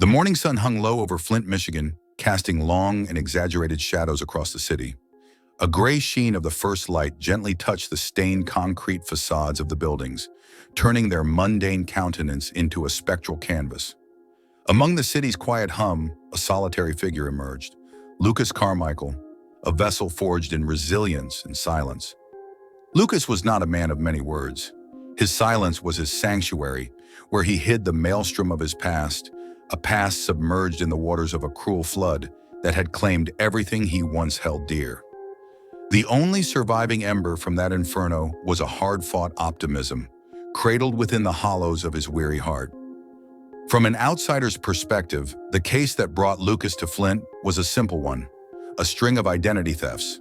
The morning sun hung low over Flint, Michigan, casting long and exaggerated shadows across the city. A gray sheen of the first light gently touched the stained concrete facades of the buildings, turning their mundane countenance into a spectral canvas. Among the city's quiet hum, a solitary figure emerged, Lucas Carmichael, a vessel forged in resilience and silence. Lucas was not a man of many words. His silence was his sanctuary, where he hid the maelstrom of his past, a past submerged in the waters of a cruel flood that had claimed everything he once held dear. The only surviving ember from that inferno was a hard-fought optimism, cradled within the hollows of his weary heart. From an outsider's perspective, the case that brought Lucas to Flint was a simple one, a string of identity thefts.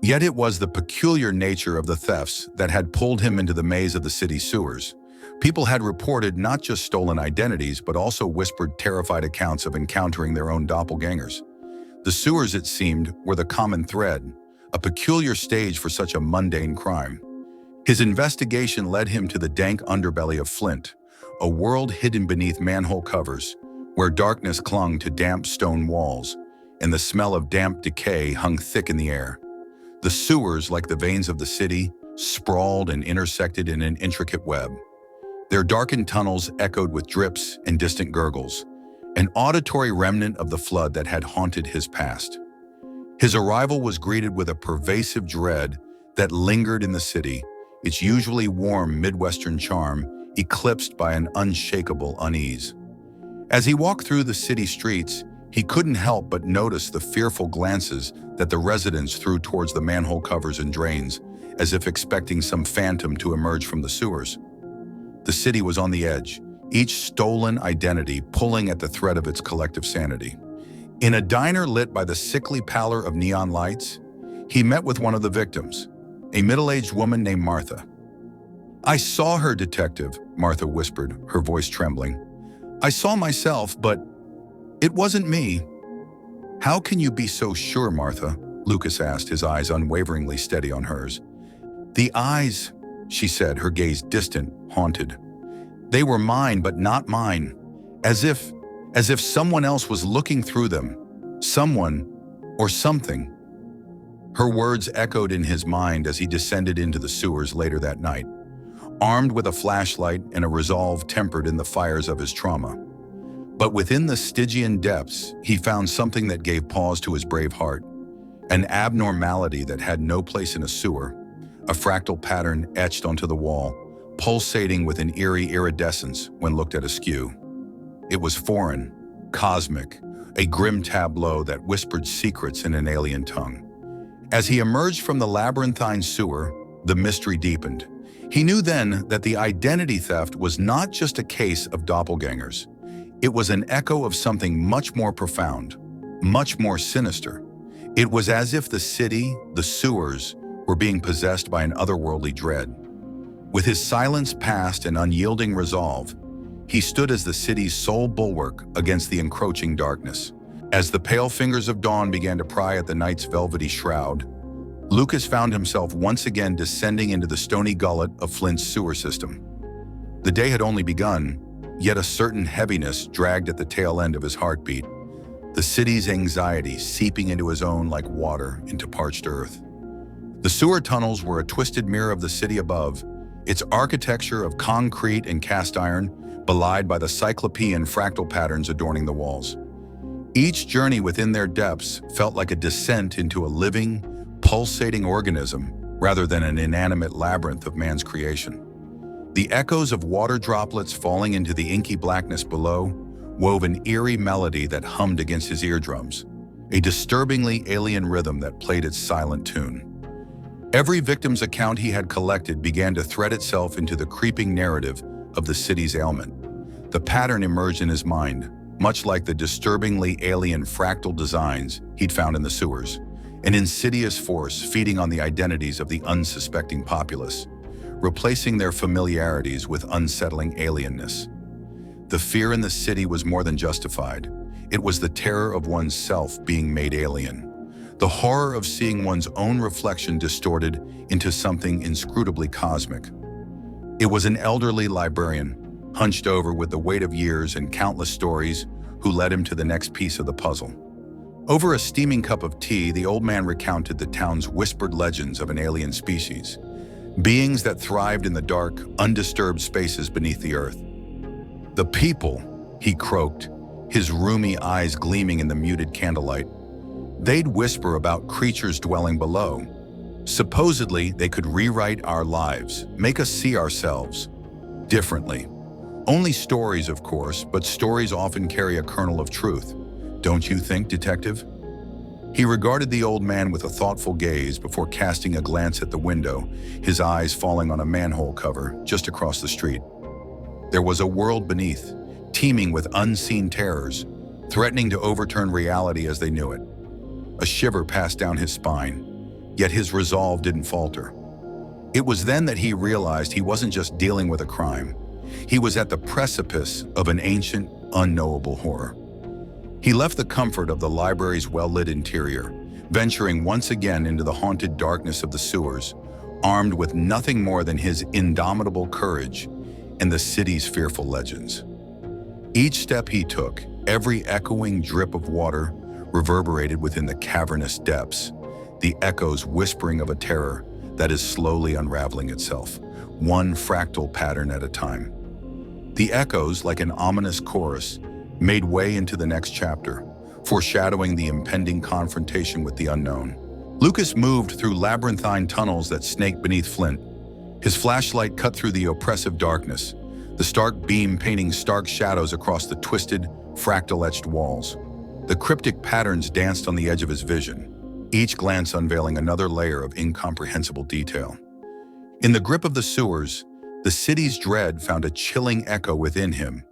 Yet it was the peculiar nature of the thefts that had pulled him into the maze of the city's sewers. People had reported not just stolen identities, but also whispered terrified accounts of encountering their own doppelgangers. The sewers, it seemed, were the common thread, a peculiar stage for such a mundane crime. His investigation led him to the dank underbelly of Flint, a world hidden beneath manhole covers, where darkness clung to damp stone walls, and the smell of damp decay hung thick in the air. The sewers, like the veins of the city, sprawled and intersected in an intricate web. Their darkened tunnels echoed with drips and distant gurgles, an auditory remnant of the flood that had haunted his past. His arrival was greeted with a pervasive dread that lingered in the city, its usually warm Midwestern charm eclipsed by an unshakable unease. As he walked through the city streets, he couldn't help but notice the fearful glances that the residents threw towards the manhole covers and drains, as if expecting some phantom to emerge from the sewers. The city was on the edge, each stolen identity pulling at the thread of its collective sanity. In a diner lit by the sickly pallor of neon lights, he met with one of the victims, a middle-aged woman named Martha. "I saw her, Detective," Martha whispered, her voice trembling. "I saw myself, but it wasn't me." "How can you be so sure, Martha?" Lucas asked, his eyes unwaveringly steady on hers. "The eyes," she said, her gaze distant, haunted. "They were mine, but not mine. As if someone else was looking through them. Someone or something." Her words echoed in his mind as he descended into the sewers later that night, armed with a flashlight and a resolve tempered in the fires of his trauma. But within the Stygian depths, he found something that gave pause to his brave heart, an abnormality that had no place in a sewer, a fractal pattern etched onto the wall, pulsating with an eerie iridescence when looked at askew. It was foreign, cosmic, a grim tableau that whispered secrets in an alien tongue. As he emerged from the labyrinthine sewer, the mystery deepened. He knew then that the identity theft was not just a case of doppelgangers. It was an echo of something much more profound, much more sinister. It was as if the city, the sewers, were being possessed by an otherworldly dread. With his silence past and unyielding resolve, he stood as the city's sole bulwark against the encroaching darkness. As the pale fingers of dawn began to pry at the night's velvety shroud, Lucas found himself once again descending into the stony gullet of Flint's sewer system. The day had only begun, yet a certain heaviness dragged at the tail end of his heartbeat, the city's anxiety seeping into his own like water into parched earth. The sewer tunnels were a twisted mirror of the city above, its architecture of concrete and cast iron belied by the cyclopean fractal patterns adorning the walls. Each journey within their depths felt like a descent into a living, pulsating organism rather than an inanimate labyrinth of man's creation. The echoes of water droplets falling into the inky blackness below wove an eerie melody that hummed against his eardrums, a disturbingly alien rhythm that played its silent tune. Every victim's account he had collected began to thread itself into the creeping narrative of the city's ailment. The pattern emerged in his mind, much like the disturbingly alien fractal designs he'd found in the sewers, an insidious force feeding on the identities of the unsuspecting populace, replacing their familiarities with unsettling alienness. The fear in the city was more than justified. It was the terror of one's self being made alien, the horror of seeing one's own reflection distorted into something inscrutably cosmic. It was an elderly librarian, hunched over with the weight of years and countless stories, who led him to the next piece of the puzzle. Over a steaming cup of tea, the old man recounted the town's whispered legends of an alien species, beings that thrived in the dark, undisturbed spaces beneath the earth. "The people," he croaked, his rheumy eyes gleaming in the muted candlelight. "They'd whisper about creatures dwelling below. Supposedly, they could rewrite our lives, make us see ourselves differently. Only stories, of course, but stories often carry a kernel of truth. Don't you think, detective?" He regarded the old man with a thoughtful gaze before casting a glance at the window, his eyes falling on a manhole cover just across the street. There was a world beneath, teeming with unseen terrors, threatening to overturn reality as they knew it. A shiver passed down his spine, yet his resolve didn't falter. It was then that he realized he wasn't just dealing with a crime. He was at the precipice of an ancient, unknowable horror. He left the comfort of the library's well-lit interior, venturing once again into the haunted darkness of the sewers, armed with nothing more than his indomitable courage and the city's fearful legends. Each step he took, every echoing drip of water, reverberated within the cavernous depths, the echoes whispering of a terror that is slowly unraveling itself, one fractal pattern at a time. The echoes, like an ominous chorus, made way into the next chapter, foreshadowing the impending confrontation with the unknown. Lucas moved through labyrinthine tunnels that snaked beneath Flint. His flashlight cut through the oppressive darkness, the stark beam painting stark shadows across the twisted, fractal-etched walls. The cryptic patterns danced on the edge of his vision, each glance unveiling another layer of incomprehensible detail. In the grip of the sewers, the city's dread found a chilling echo within him.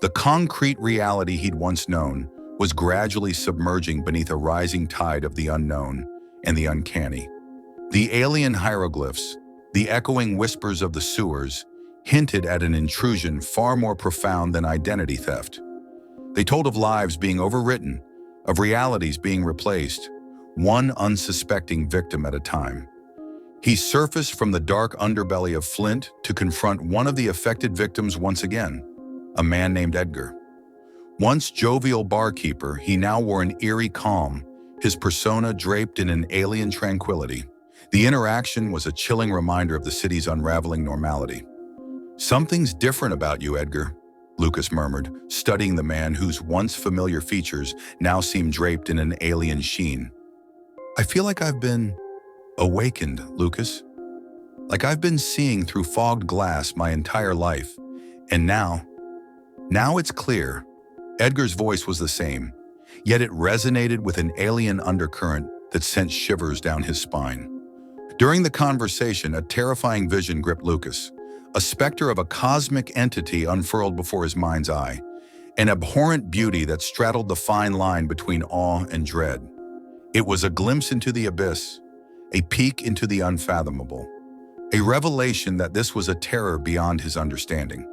The concrete reality he'd once known was gradually submerging beneath a rising tide of the unknown and the uncanny. The alien hieroglyphs, the echoing whispers of the sewers, hinted at an intrusion far more profound than identity theft. They told of lives being overwritten, of realities being replaced, one unsuspecting victim at a time. He surfaced from the dark underbelly of Flint to confront one of the affected victims once again, a man named Edgar. Once jovial barkeeper, he now wore an eerie calm, his persona draped in an alien tranquility. The interaction was a chilling reminder of the city's unraveling normality. "Something's different about you, Edgar," Lucas murmured, studying the man whose once familiar features now seemed draped in an alien sheen. "I feel like I've been awakened, Lucas. Like I've been seeing through fogged glass my entire life. And now it's clear." Edgar's voice was the same, yet it resonated with an alien undercurrent that sent shivers down his spine. During the conversation, a terrifying vision gripped Lucas. A specter of a cosmic entity unfurled before his mind's eye, an abhorrent beauty that straddled the fine line between awe and dread. It was a glimpse into the abyss, a peek into the unfathomable, a revelation that this was a terror beyond his understanding.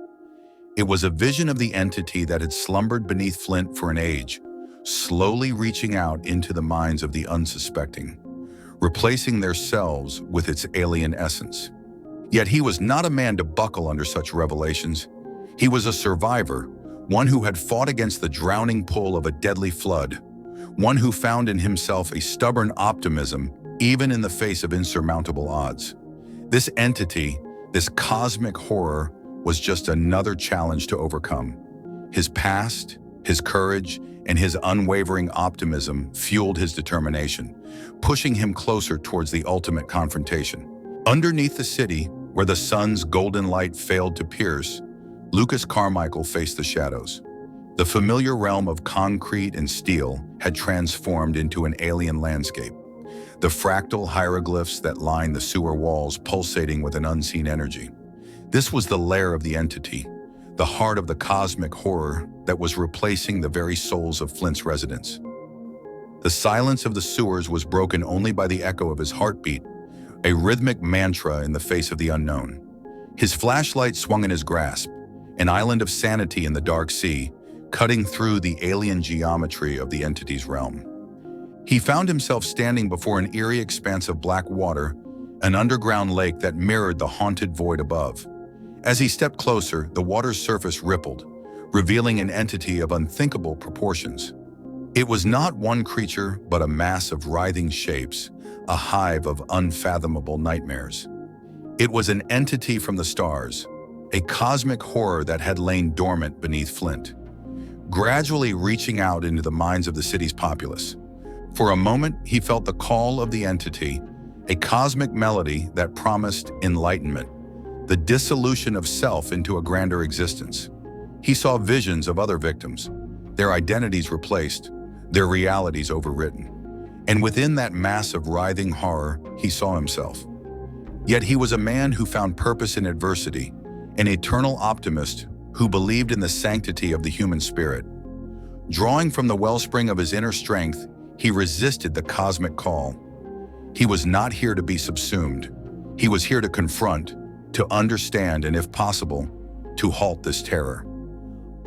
It was a vision of the entity that had slumbered beneath Flint for an age, slowly reaching out into the minds of the unsuspecting, replacing their selves with its alien essence. Yet he was not a man to buckle under such revelations. He was a survivor, one who had fought against the drowning pull of a deadly flood, one who found in himself a stubborn optimism even in the face of insurmountable odds. This entity, this cosmic horror, was just another challenge to overcome. His past, his courage, and his unwavering optimism fueled his determination, pushing him closer towards the ultimate confrontation. Underneath the city, where the sun's golden light failed to pierce, Lucas Carmichael faced the shadows. The familiar realm of concrete and steel had transformed into an alien landscape, the fractal hieroglyphs that lined the sewer walls pulsating with an unseen energy. This was the lair of the entity, the heart of the cosmic horror that was replacing the very souls of Flint's residents. The silence of the sewers was broken only by the echo of his heartbeat, a rhythmic mantra in the face of the unknown. His flashlight swung in his grasp, an island of sanity in the dark sea, cutting through the alien geometry of the entity's realm. He found himself standing before an eerie expanse of black water, an underground lake that mirrored the haunted void above. As he stepped closer, the water's surface rippled, revealing an entity of unthinkable proportions. It was not one creature, but a mass of writhing shapes, a hive of unfathomable nightmares. It was an entity from the stars, a cosmic horror that had lain dormant beneath Flint, gradually reaching out into the minds of the city's populace. For a moment, he felt the call of the entity, a cosmic melody that promised enlightenment, the dissolution of self into a grander existence. He saw visions of other victims, their identities replaced, their realities overwritten. And within that mass of writhing horror, he saw himself. Yet he was a man who found purpose in adversity, an eternal optimist who believed in the sanctity of the human spirit. Drawing from the wellspring of his inner strength, he resisted the cosmic call. He was not here to be subsumed. He was here to confront, to understand, and if possible, to halt this terror.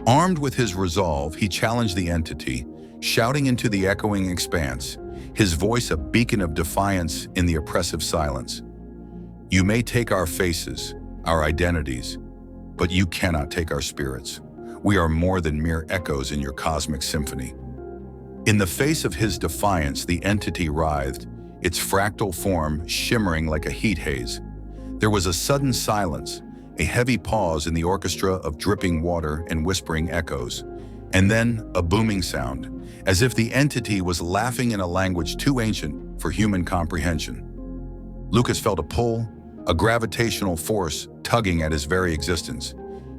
Armed with his resolve, he challenged the entity, shouting into the echoing expanse, his voice a beacon of defiance in the oppressive silence. You may take our faces, our identities, but you cannot take our spirits. We are more than mere echoes in your cosmic symphony. In the face of his defiance, the entity writhed, its fractal form shimmering like a heat haze. There was a sudden silence, a heavy pause in the orchestra of dripping water and whispering echoes, and then a booming sound, as if the entity was laughing in a language too ancient for human comprehension. Lucas felt a pull, a gravitational force tugging at his very existence.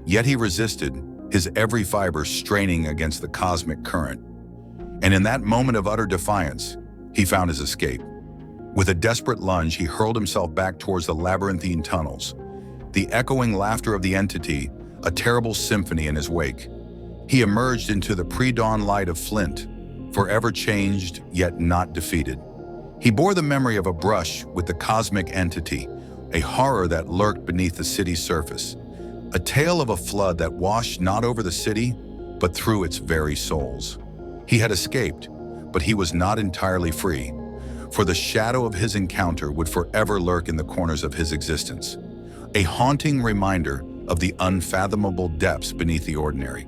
Yet he resisted, his every fiber straining against the cosmic current. And in that moment of utter defiance, he found his escape. With a desperate lunge, he hurled himself back towards the labyrinthine tunnels, the echoing laughter of the entity, a terrible symphony in his wake. He emerged into the pre-dawn light of Flint, forever changed yet not defeated. He bore the memory of a brush with the cosmic entity, a horror that lurked beneath the city's surface, a tale of a flood that washed not over the city, but through its very souls. He had escaped, but he was not entirely free, for the shadow of his encounter would forever lurk in the corners of his existence, a haunting reminder of the unfathomable depths beneath the ordinary.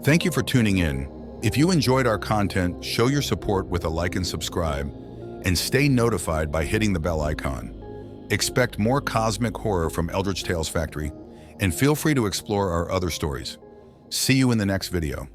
Thank you for tuning in. If you enjoyed our content, show your support with a like and subscribe, and stay notified by hitting the bell icon. Expect more cosmic horror from Eldritch Tales Factory, and feel free to explore our other stories. See you in the next video.